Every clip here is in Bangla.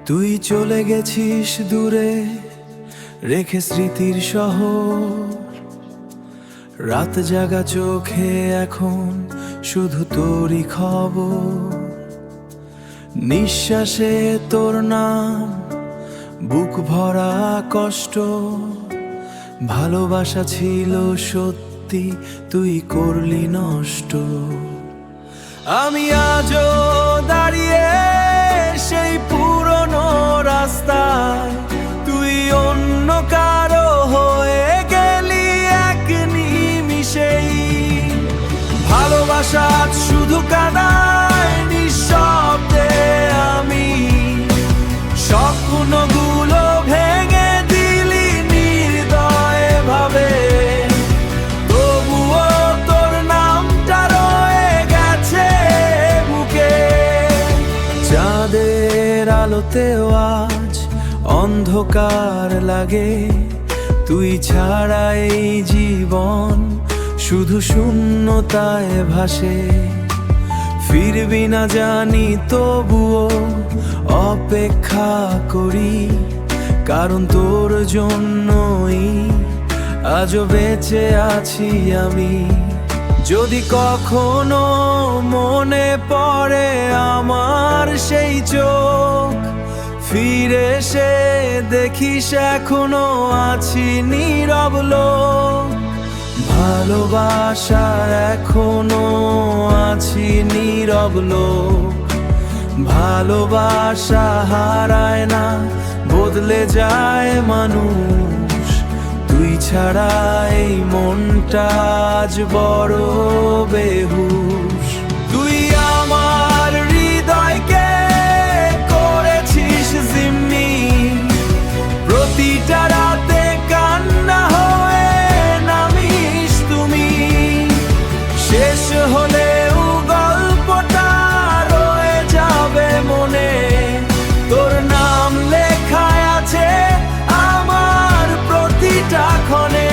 তুই চলে গেছিস দূরে, রেখে স্মৃতির শহর। রাত জাগা চোখে এখন শুধু তোরই খবর। নিঃশ্বাসে তোর নাম, বুক ভরা কষ্ট। ভালোবাসা ছিল সত্যি, তুই করলি নষ্ট। আমি আজও দাঁড়িয়ে সেই পুরনো রাস্তায়, তুই অন্য কারো হয়ে গেলি এক নিমিষেই। ভালোবাসা শুধু কাদায় নিঃশব্দে আমি, স্বপ্নগুলো ভেঙে দিলি নির্দয় ভাবে। তবুও তোর নামটা রয়ে গেছে বুকে। চাঁদের আলোতেও আজ অন্ধকার লাগে, তুই ছাড়া এই জীবন শুধু শূন্যতায় ভাসে। ফিরবি না জানি তবুও অপেক্ষা করি, কারণ তোর জন্যই আজও বেঁচে আছি আমি। যদি কখনো মনে পড়ে আমার সেই চোখ, ফিরে এসে দেখিস এখনো আছি নীরব লোক। ভালোবাসা এখনো আছি নীরব লোক। ভালোবাসা হারায় না, বদলে যায় মানুষ। তুই ছাড়া এই মনটা আজ বড় বেহুশ। তুই আমার হৃদয়কে করেছিস জিম্মি, প্রতিটা রাতে কান্না হয়ে নামিস তুমি। শেষ হলেও গল্পটা রয়ে যাবে মনে, তোর নাম লেখায় আছে আমার প্রতিটা ক্ষণে।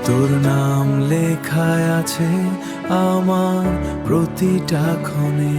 তোর নাম লেখায় আছে আমার প্রতিটা ক্ষণে।